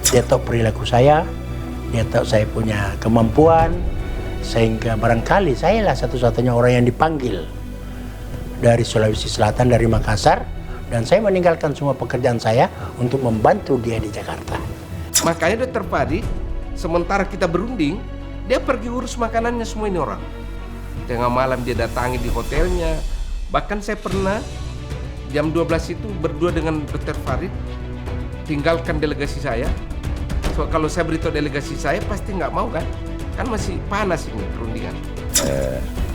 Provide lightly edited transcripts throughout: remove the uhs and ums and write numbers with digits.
Dia tahu perilaku saya, dia tahu saya punya kemampuan, sehingga barangkali saya lah satu-satunya orang yang dipanggil dari Sulawesi Selatan, dari Makassar, dan saya meninggalkan semua pekerjaan saya untuk membantu dia di Jakarta. Makanya Dr. Padi, sementara kita berunding, dia pergi urus makanannya semua ini orang. Tengah malam dia datangi di hotelnya. Bahkan saya pernah jam 12 itu berdua dengan Dr. Farid, tinggalkan delegasi saya. So, kalau saya beritahu delegasi saya pasti nggak mau kan? Kan masih panas ini perundingan.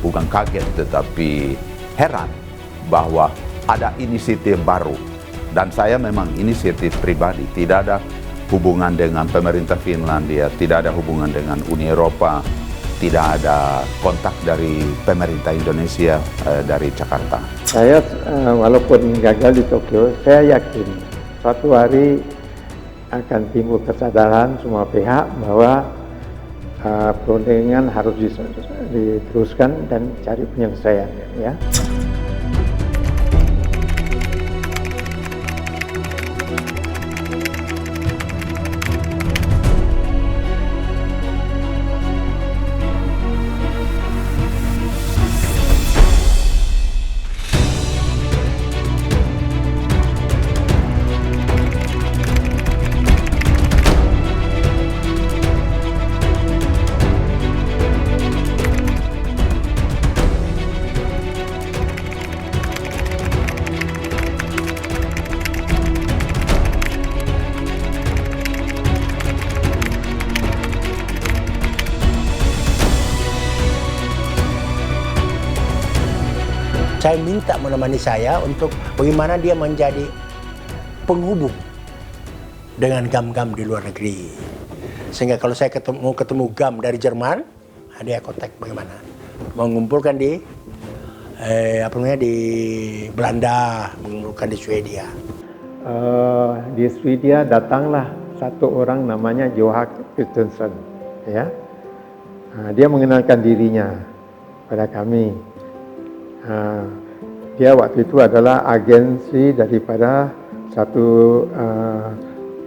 Bukan kaget tetapi heran bahwa ada inisiatif baru. Dan saya memang inisiatif pribadi, tidak ada hubungan dengan pemerintah Finlandia, tidak ada hubungan dengan Uni Eropa, tidak ada kontak dari pemerintah Indonesia dari Jakarta. Saya walaupun gagal di Tokyo, saya yakin suatu hari akan timbul kesadaran semua pihak bahwa perundingan harus diteruskan dan cari penyelesaian. Ya. Saya minta menemani saya untuk bagaimana dia menjadi penghubung dengan GAM-GAM di luar negeri. Sehingga kalau saya mau ketemu GAM dari Jerman, dia kontak bagaimana. Mengumpulkan di di Belanda, mengumpulkan di Swedia. Di Swedia datanglah satu orang namanya Johan Christensen. Ya. Dia mengenalkan dirinya pada kami. Dia waktu itu adalah agensi daripada satu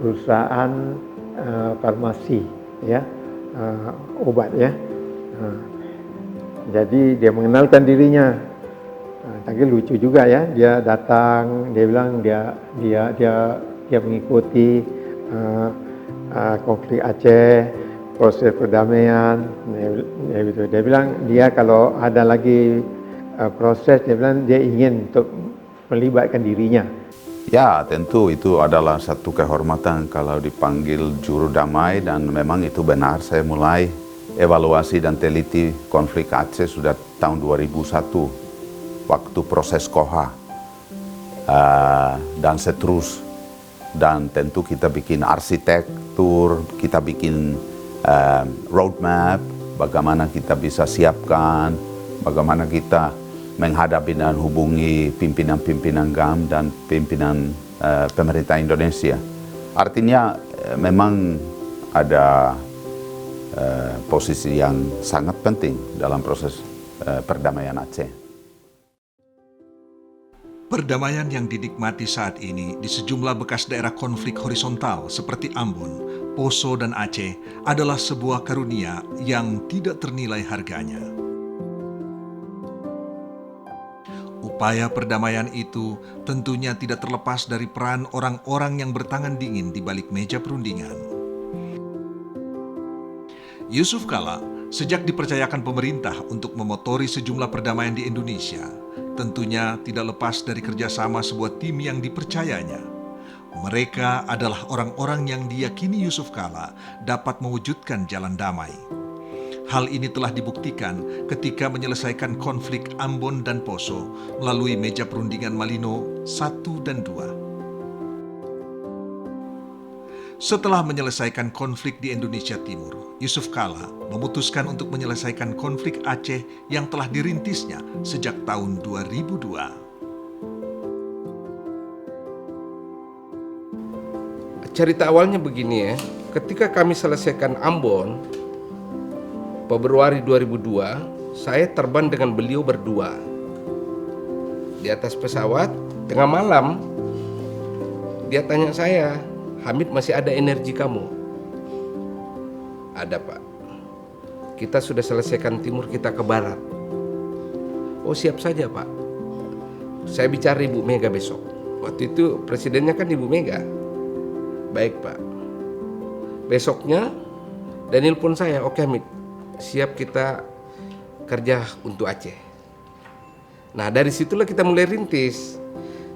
perusahaan farmasi, ya, obat, ya. Jadi dia mengenalkan dirinya. Tapi lucu juga ya, dia datang, dia bilang dia mengikuti konflik Aceh, proses perdamaian. Dia bilang dia kalau ada lagi proses, dia bilang dia ingin untuk melibatkan dirinya. Ya, tentu itu adalah satu kehormatan kalau dipanggil juru damai, dan memang itu benar. Saya mulai evaluasi dan teliti konflik Aceh sudah tahun 2001, waktu proses KOHA, dan seterus. Dan tentu kita bikin arsitektur, kita bikin roadmap, bagaimana kita bisa siapkan, bagaimana kita menghadapi dan hubungi pimpinan-pimpinan GAM dan pimpinan pemerintah Indonesia. Artinya memang ada posisi yang sangat penting dalam proses perdamaian Aceh. Perdamaian yang dinikmati saat ini di sejumlah bekas daerah konflik horizontal seperti Ambon, Poso, dan Aceh adalah sebuah karunia yang tidak ternilai harganya. Upaya perdamaian itu tentunya tidak terlepas dari peran orang-orang yang bertangan dingin di balik meja perundingan. Yusuf Kala sejak dipercayakan pemerintah untuk memotori sejumlah perdamaian di Indonesia, tentunya tidak lepas dari kerjasama sebuah tim yang dipercayanya. Mereka adalah orang-orang yang diyakini Yusuf Kala dapat mewujudkan jalan damai. Hal ini telah dibuktikan ketika menyelesaikan konflik Ambon dan Poso melalui meja perundingan Malino 1 dan 2. Setelah menyelesaikan konflik di Indonesia Timur, Yusuf Kala memutuskan untuk menyelesaikan konflik Aceh yang telah dirintisnya sejak tahun 2002. Cerita awalnya begini ya, ketika kami selesaikan Ambon, Februari 2002, saya terbang dengan beliau berdua. Di atas pesawat, tengah malam, dia tanya saya, "Hamid, masih ada energi kamu?" Ada Pak. Kita sudah selesaikan timur, kita ke barat. Oh siap saja Pak. Saya bicara Ibu Mega besok. Waktu itu presidennya kan Ibu Mega. Baik Pak. Besoknya Daniel pun saya, oke Hamid, siap kita kerja untuk Aceh. Nah dari situlah kita mulai rintis.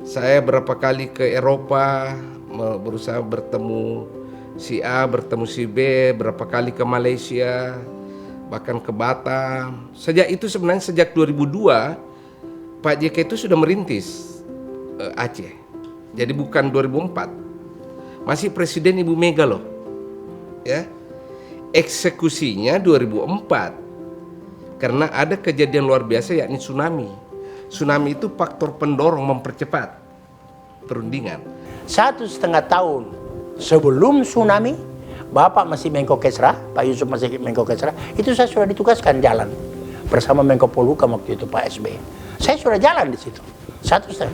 Saya berapa kali ke Eropa, berusaha bertemu si A, bertemu si B, berapa kali ke Malaysia, bahkan ke Batam. Sejak itu sebenarnya sejak 2002 Pak JK itu sudah merintis Aceh. Jadi bukan 2004. Masih Presiden Ibu Mega loh. Ya. Eksekusinya 2004. Karena ada kejadian luar biasa yakni tsunami. Tsunami itu faktor pendorong mempercepat perundingan. 1,5 tahun sebelum tsunami, Bapak masih Menko Kesra, Pak Yusuf masih Menko Kesra, itu saya sudah ditugaskan jalan bersama Menko Polhukam waktu itu Pak SB. Saya sudah jalan di situ 1,5.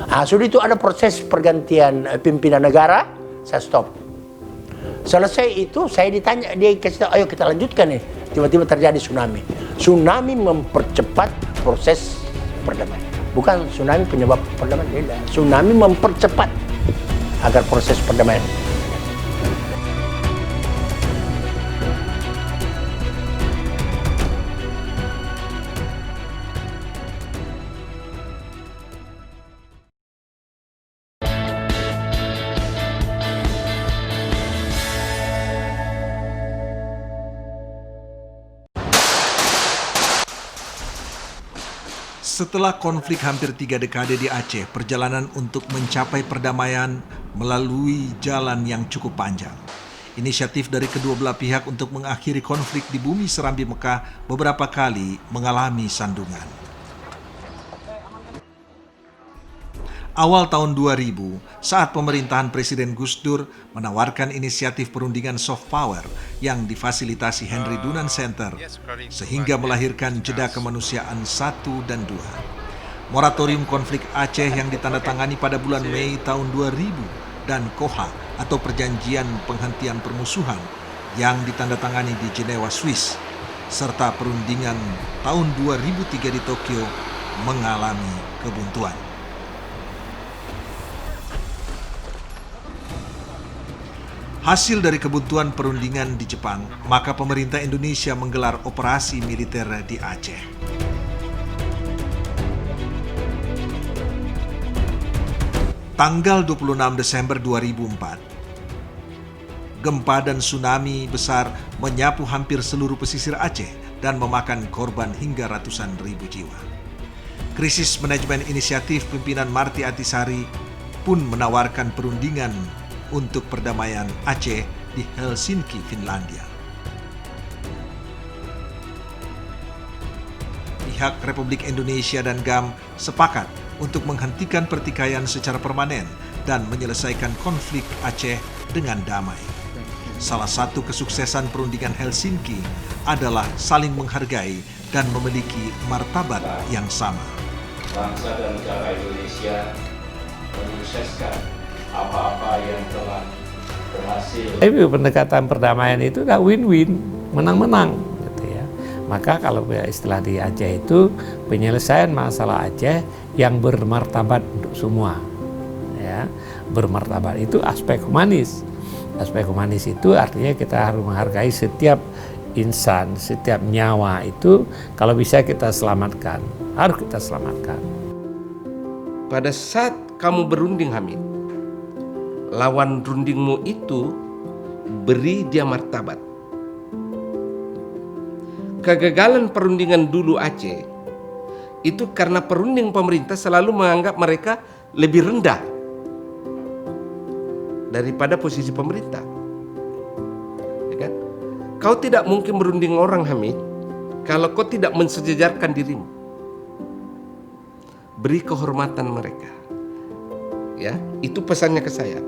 Nah, sudah itu ada proses pergantian pimpinan negara, saya stop. Selesai itu saya ditanya, dia kasih tahu, ayo kita lanjutkan nih. Tiba-tiba terjadi tsunami. Tsunami mempercepat proses perdamaian. Bukan tsunami penyebab perdamaian, tidak. Tsunami mempercepat agar proses perdamaian. Setelah konflik hampir 3 dekade di Aceh, perjalanan untuk mencapai perdamaian melalui jalan yang cukup panjang. Inisiatif dari kedua belah pihak untuk mengakhiri konflik di bumi Serambi Mekah beberapa kali mengalami sandungan. Awal tahun 2000, saat pemerintahan Presiden Gus Dur menawarkan inisiatif perundingan soft power yang difasilitasi Henry Dunant Center, sehingga melahirkan Jeda Kemanusiaan 1 dan 2. Moratorium konflik Aceh yang ditandatangani pada bulan Mei tahun 2000 dan KOHA atau Perjanjian Penghentian Permusuhan yang ditandatangani di Jenewa, Swiss, serta perundingan tahun 2003 di Tokyo mengalami kebuntuan. Hasil dari kebuntuan perundingan di Jepang, maka pemerintah Indonesia menggelar operasi militer di Aceh. Tanggal 26 Desember 2004, gempa dan tsunami besar menyapu hampir seluruh pesisir Aceh dan memakan korban hingga ratusan ribu jiwa. Krisis manajemen inisiatif pimpinan Marty Atisari pun menawarkan perundingan untuk perdamaian Aceh di Helsinki, Finlandia. Pihak Republik Indonesia dan GAM sepakat untuk menghentikan pertikaian secara permanen dan menyelesaikan konflik Aceh dengan damai. Salah satu kesuksesan perundingan Helsinki adalah saling menghargai dan memiliki martabat yang sama. Bangsa dan negara Indonesia menyukseskan apa-apa yang telah berhasil. Pendekatan perdamaian itu udah win-win, menang-menang gitu ya. Maka kalau istilah di Aceh itu penyelesaian masalah Aceh yang bermartabat untuk semua. Ya, bermartabat itu aspek humanis. Aspek humanis itu artinya kita harus menghargai setiap insan, setiap nyawa itu kalau bisa kita selamatkan, harus kita selamatkan. Pada saat kamu berunding, Hamid, lawan rundingmu itu beri dia martabat. Kegagalan perundingan dulu Aceh itu karena perunding pemerintah selalu menganggap mereka lebih rendah daripada posisi pemerintah. Ya kan? Kau tidak mungkin berunding orang, Hamid, kalau kau tidak mensejajarkan dirimu. Beri kehormatan mereka. Ya, itu pesannya ke saya.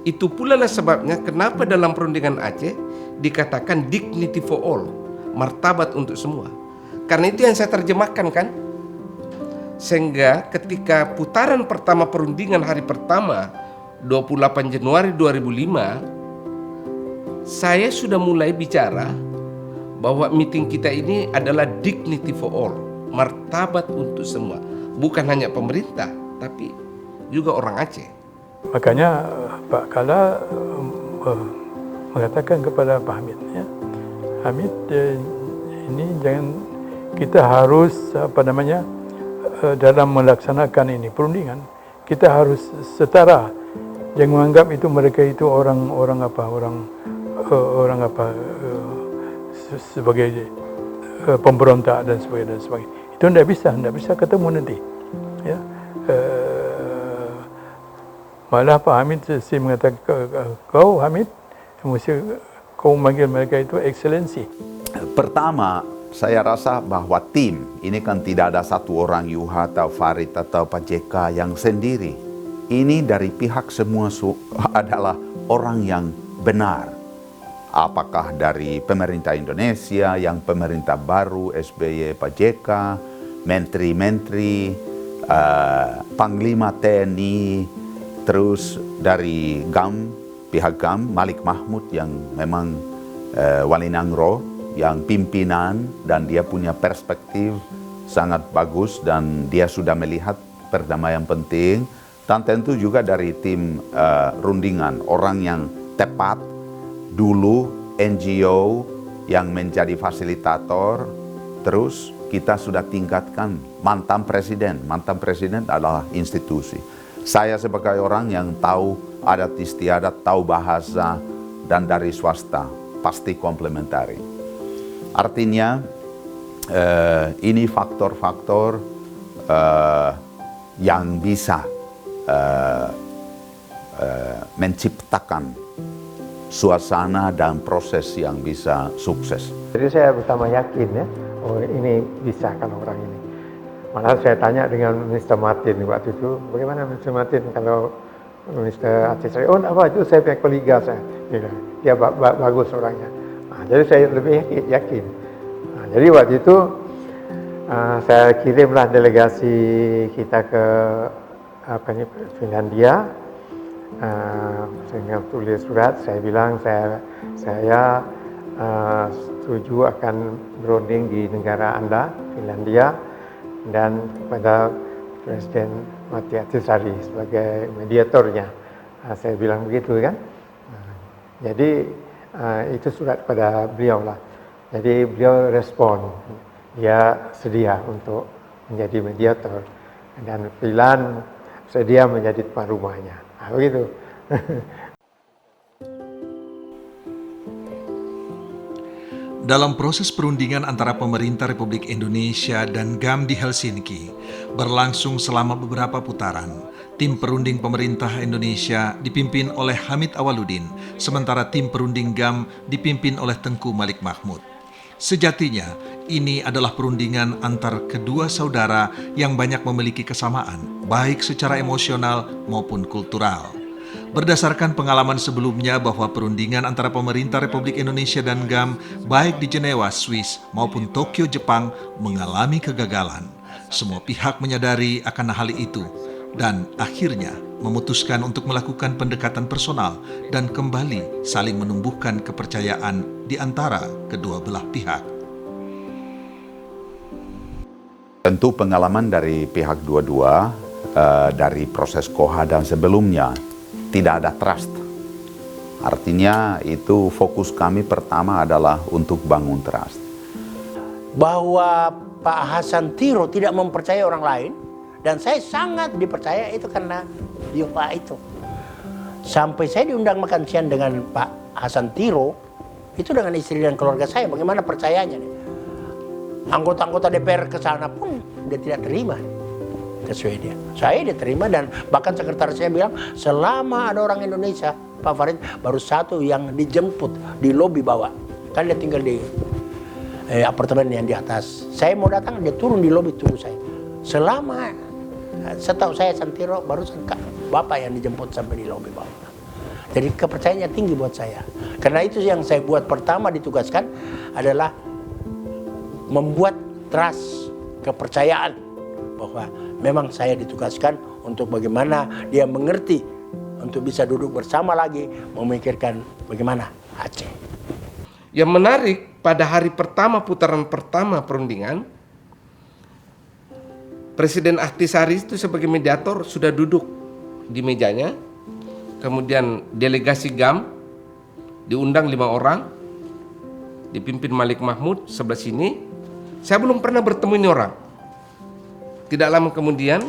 Itu pula lah sebabnya kenapa dalam perundingan Aceh dikatakan dignity for all, martabat untuk semua. Karena itu yang saya terjemahkan kan. Sehingga ketika putaran pertama perundingan hari pertama 28 Januari 2005, saya sudah mulai bicara bahwa meeting kita ini adalah dignity for all, martabat untuk semua, bukan hanya pemerintah, tapi juga orang Aceh. Makanya Pak Kala mengatakan kepada Pak Hamid, ya, Hamid, ini jangan, kita harus dalam melaksanakan ini perundingan, kita harus setara. Jangan menganggap itu mereka itu orang sebagai pemberontak dan sebagainya. Itu tidak bisa ketemu nanti. Ya. Malah Pak Hamid sih mengatakan, kau Hamid, kau memanggil mereka itu eksselensi. Pertama, saya rasa bahwa tim ini kan tidak ada satu orang, Yuha atau Farid atau Pak JK yang sendiri. Ini dari pihak semua adalah orang yang benar. Apakah dari pemerintah Indonesia, yang pemerintah baru, SBY, Pak JK, menteri-menteri, Panglima TNI, terus dari GAM, pihak GAM, Malik Mahmud yang memang Wali Nangro, yang pimpinan dan dia punya perspektif sangat bagus dan dia sudah melihat perdamaian penting. Dan tentu juga dari tim rundingan, orang yang tepat dulu, NGO yang menjadi fasilitator, terus kita sudah tingkatkan mantan presiden adalah institusi. Saya sebagai orang yang tahu adat istiadat, tahu bahasa, dan dari swasta, pasti komplementari. Artinya, ini faktor-faktor yang bisa menciptakan suasana dan proses yang bisa sukses. Jadi saya bersama yakin ya, oh ini bisa kalau orang ini. Malah saya tanya dengan Mr. Martin waktu itu, bagaimana Mr. Martin kalau Mr. Aceh Sari? Oh apa itu saya punya kolega saya, dia bagus orangnya. Nah, jadi saya lebih yakin. Nah, jadi waktu itu saya kirimlah delegasi kita ke Finlandia. Saya tulis surat, saya bilang saya setuju akan berunding di negara Anda, Finlandia, dan kepada Presiden Mati Atisari sebagai mediatornya. Saya bilang begitu kan. Jadi itu surat kepada beliau lah. Jadi beliau respon, dia sedia untuk menjadi mediator dan Finland sedia menjadi tuan rumahnya. Begitu. Dalam proses perundingan antara pemerintah Republik Indonesia dan GAM di Helsinki berlangsung selama beberapa putaran. Tim perunding pemerintah Indonesia dipimpin oleh Hamid Awaludin, sementara tim perunding GAM dipimpin oleh Tengku Malik Mahmud. Sejatinya, ini adalah perundingan antar kedua saudara yang banyak memiliki kesamaan, baik secara emosional maupun kultural. Berdasarkan pengalaman sebelumnya bahwa perundingan antara pemerintah Republik Indonesia dan GAM, baik di Jenewa, Swiss maupun Tokyo, Jepang, mengalami kegagalan. Semua pihak menyadari akan hal itu dan akhirnya memutuskan untuk melakukan pendekatan personal dan kembali saling menumbuhkan kepercayaan di antara kedua belah pihak. Tentu pengalaman dari pihak dua-dua, dari proses KOHA dan sebelumnya, tidak ada trust. Artinya itu fokus kami pertama adalah untuk bangun trust. Bahwa Pak Hasan Tiro tidak mempercayai orang lain, dan saya sangat dipercaya itu karena Pak itu. Sampai saya diundang makan siang dengan Pak Hasan Tiro, itu dengan istri dan keluarga saya, bagaimana percayanya nih. Anggota-anggota DPR ke sana pun dia tidak terima ke Swedia. Saya diterima dan bahkan sekretaris saya bilang selama ada orang Indonesia, Pak Farid baru satu yang dijemput di lobi bawah. Kan dia tinggal di apartemen yang di atas. Saya mau datang, dia turun di lobi tunggu saya. Selama setahu saya Santiro baru Bapak yang dijemput sampai di lobi bawah. Jadi kepercayaannya tinggi buat saya. Karena itu yang saya buat pertama ditugaskan adalah membuat trust, kepercayaan bahwa memang saya ditugaskan untuk bagaimana dia mengerti untuk bisa duduk bersama lagi memikirkan bagaimana Aceh. Yang menarik, pada hari pertama putaran pertama perundingan, Presiden Ahtisaari itu sebagai mediator sudah duduk di mejanya. Kemudian delegasi GAM diundang 5 orang, dipimpin Malik Mahmud sebelah sini. Saya belum pernah bertemu ini orang. Tidak lama kemudian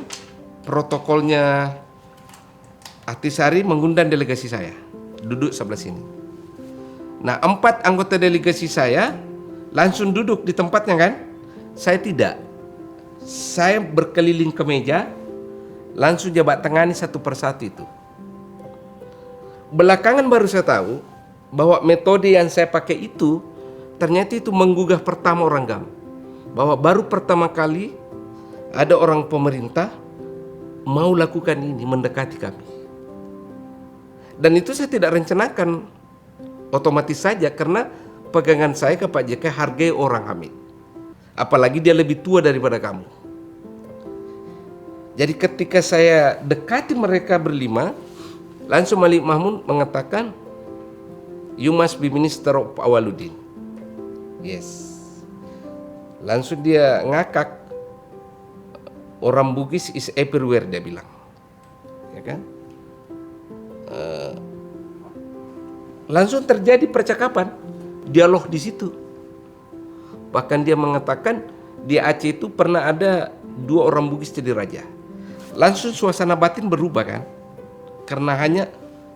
protokolnya Ahtisaari mengundang delegasi saya duduk sebelah sini. Nah, 4 anggota delegasi saya langsung duduk di tempatnya kan? Saya tidak. Saya berkeliling ke meja, langsung jabat tangani satu persatu itu. Belakangan baru saya tahu bahwa metode yang saya pakai itu ternyata itu menggugah pertama orang GAM. Bahwa baru pertama kali ada orang pemerintah mau lakukan ini, mendekati kami. Dan itu saya tidak rencanakan, otomatis saja karena pegangan saya ke Pak JK, hargai orang Hamid. Apalagi dia lebih tua daripada kamu. Jadi ketika saya dekati mereka berlima, langsung Malik Mahmud mengatakan, "You must be Minister of Awaludin." Yes. Langsung dia ngakak, "Orang Bugis is everywhere," dia bilang. Ya kan? Langsung terjadi percakapan, dialog di situ. Bahkan dia mengatakan di Aceh itu pernah ada 2 orang Bugis jadi raja. Langsung suasana batin berubah kan? Karena hanya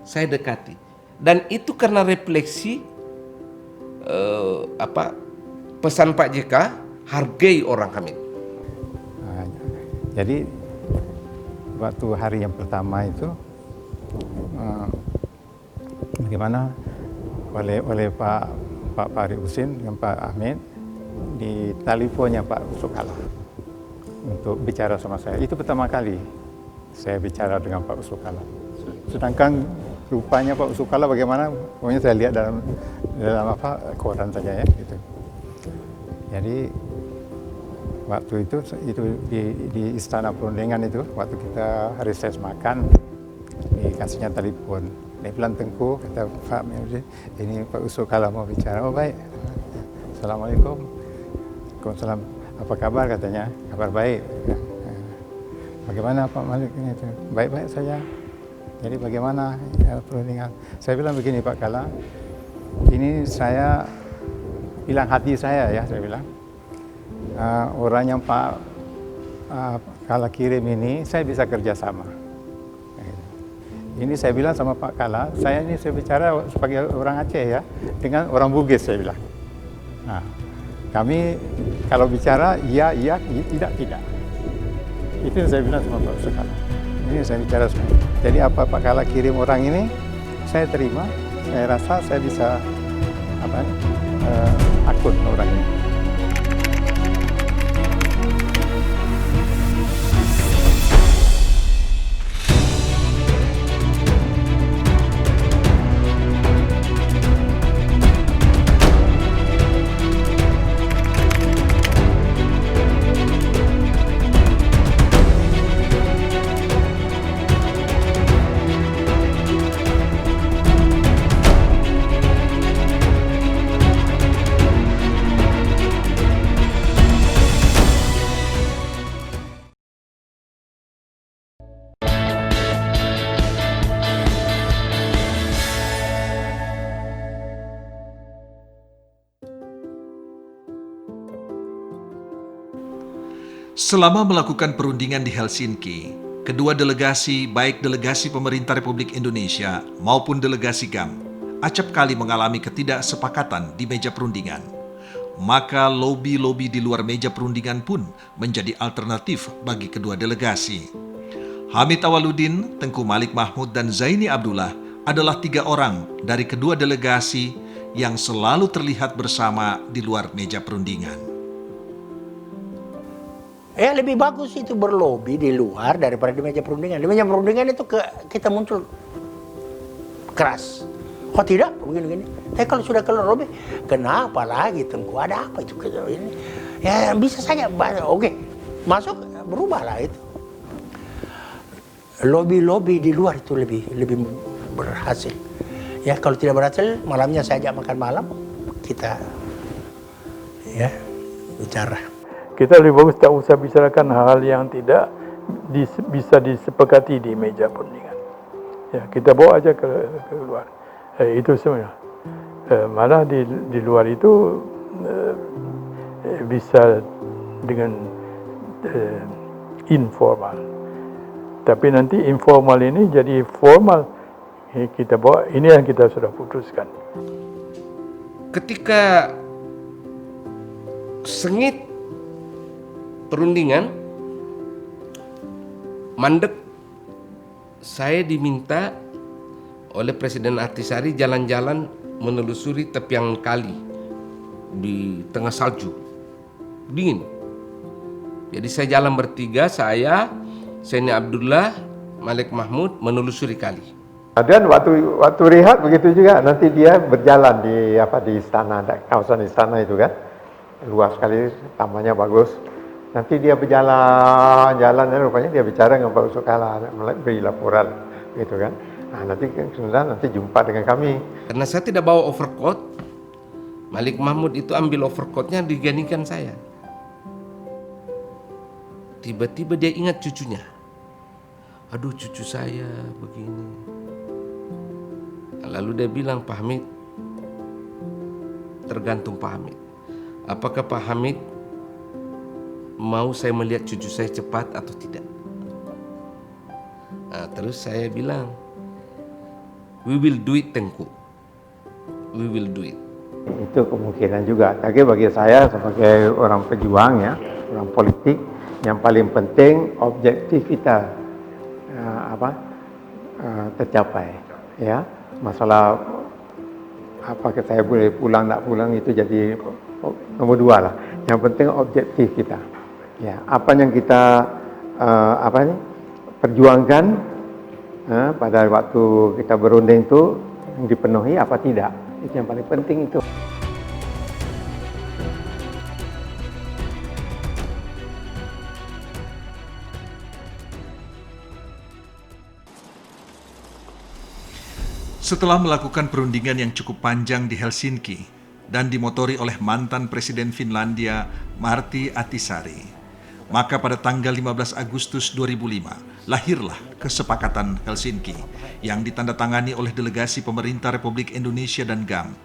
saya dekati. Dan itu karena refleksi pesan Pak JK, hargai orang Hamid. Jadi waktu hari yang pertama itu bagaimana oleh Pak Fahri Husin dengan Pak Hamid di teleponnya Pak Usukala untuk bicara sama saya. Itu pertama kali saya bicara dengan Pak Usukala. Sedangkan rupanya Pak Usukala bagaimana, pokoknya saya lihat dalam koran saja ya gitu. Jadi waktu itu di Istana Perundingan itu, waktu kita reses makan, dikasihnya telepon. Dia bilang, "Tengku," kata Pak Hamid, "ini Pak Usukala mau bicara." "Oh baik. Assalamualaikum." "Waalaikumsalam. Apa kabar?" katanya. "Kabar baik." "Bagaimana Pak Malik ini?" "Baik-baik saja." "Jadi bagaimana perundingan?" Saya bilang begini, "Pak Kala, ini saya bilang hati saya ya," saya bilang. "Orang yang Pak Kala kirim ini, saya bisa kerjasama. Ini saya bilang sama Pak Kala, saya bicara sebagai orang Aceh ya, dengan orang Bugis," saya bilang. "Nah, kami kalau bicara iya, tidak. Itu yang saya bilang sama Pak Usukala. Ini saya bicara semua. Jadi apa Pak Kala kirim orang ini, saya terima. Saya rasa saya bisa akut orang ini." Selama melakukan perundingan di Helsinki, kedua delegasi, baik delegasi pemerintah Republik Indonesia maupun delegasi GAM, acap kali mengalami ketidaksepakatan di meja perundingan. Maka lobi-lobi di luar meja perundingan pun menjadi alternatif bagi kedua delegasi. Hamid Awaludin, Tengku Malik Mahmud, dan Zaini Abdullah adalah 3 orang dari kedua delegasi yang selalu terlihat bersama di luar meja perundingan. Lebih bagus itu berlobi di luar daripada di meja perundingan. Di meja perundingan itu kita muncul keras. "Oh tidak, begini-begini." Tapi kalau sudah keluar lobi, kenapa lagi Tengku? Ada apa itu? Ini ya bisa saja. Oke, masuk berubahlah itu. Lobby-lobby di luar itu lebih berhasil. Ya, kalau tidak berhasil, malamnya saya ajak makan malam, kita ya bicara. Kita lebih bagus tak usah bicarakan hal-hal yang tidak bisa disepakati di meja perundingan. Ya, kita bawa aja ke luar. Itu sebenarnya. Malah di luar itu bisa dengan informal. Tapi nanti informal ini jadi formal. Kita bawa, ini yang kita sudah putuskan. Ketika sengit perundingan, mandek, saya diminta oleh Presiden Ahtisaari jalan-jalan menelusuri tepian kali di tengah salju, dingin. Jadi saya jalan bertiga, saya, Zaini Abdullah, Malik Mahmud menelusuri kali. Dan waktu rehat begitu juga, nanti dia berjalan di istana, kawasan istana itu kan, luas sekali, tamannya bagus. Nanti dia berjalan, rupanya dia bicara dengan Pak Yusuf-Kalla, beri laporan, gitu kan. Nah, nanti jumpa dengan kami. Karena saya tidak bawa overcoat, Malik Mahmud itu ambil overcoatnya digantikan saya. Tiba-tiba dia ingat cucunya. Aduh, cucu saya begini. Lalu dia bilang, Pak Hamid, tergantung Pak Hamid. Apakah Pak Hamid mau saya melihat cucu saya cepat atau tidak? Nah, terus saya bilang, we will do it, Tengku. We will do it. Itu kemungkinan juga. Tapi bagi saya sebagai orang pejuang ya, orang politik, yang paling penting objektif kita tercapai. Ya, masalah apakah saya boleh pulang tak pulang itu jadi nomor 2 lah. Yang penting objektif kita. Ya, apa yang kita perjuangkan pada waktu kita berunding itu dipenuhi apa tidak. Itu yang paling penting itu. Setelah melakukan perundingan yang cukup panjang di Helsinki dan dimotori oleh mantan Presiden Finlandia Martti Ahtisaari, maka pada tanggal 15 Agustus 2005 lahirlah Kesepakatan Helsinki yang ditandatangani oleh delegasi pemerintah Republik Indonesia dan GAM.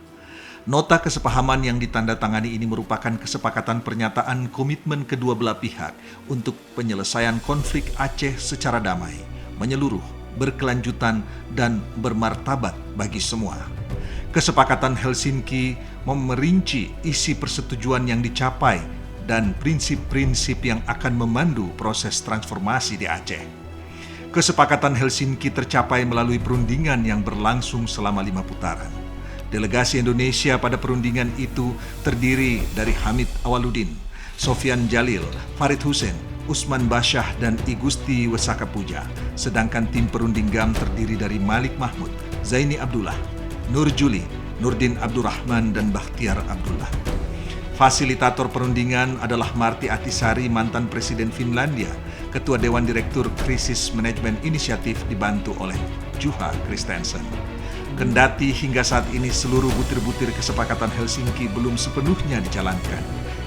Nota kesepahaman yang ditandatangani ini merupakan kesepakatan pernyataan komitmen kedua belah pihak untuk penyelesaian konflik Aceh secara damai, menyeluruh, berkelanjutan, dan bermartabat bagi semua. Kesepakatan Helsinki memerinci isi persetujuan yang dicapai dan prinsip-prinsip yang akan memandu proses transformasi di Aceh. Kesepakatan Helsinki tercapai melalui perundingan yang berlangsung selama 5 putaran. Delegasi Indonesia pada perundingan itu terdiri dari Hamid Awaludin, Sofyan Jalil, Farid Hussein, Usman Basyah, dan I Gusti Wesaka Puja. Sedangkan tim perunding GAM terdiri dari Malik Mahmud, Zaini Abdullah, Nur Juli, Nurdin Abdurrahman, dan Bakhtiar Abdullah. Fasilitator perundingan adalah Martti Ahtisaari, mantan Presiden Finlandia, Ketua Dewan Direktur Krisis Management Initiative, dibantu oleh Juha Kristensen. Kendati hingga saat ini seluruh butir-butir kesepakatan Helsinki belum sepenuhnya dijalankan,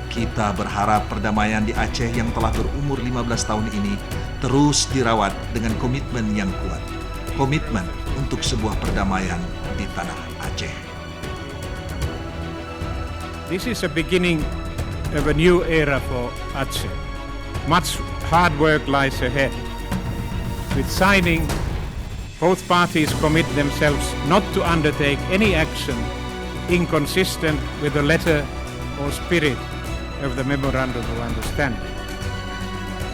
kita berharap perdamaian di Aceh yang telah berumur 15 tahun ini terus dirawat dengan komitmen yang kuat. Komitmen untuk sebuah perdamaian di tanah Aceh. This is a beginning of a new era for Aceh. Much hard work lies ahead. With signing, both parties commit themselves not to undertake any action inconsistent with the letter or spirit of the Memorandum of Understanding.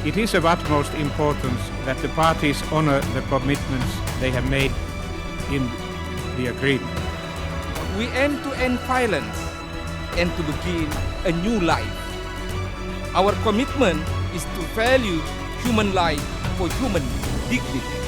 It is of utmost importance that the parties honor the commitments they have made in the agreement. We aim to end violence and to begin a new life. Our commitment is to value human life for human dignity.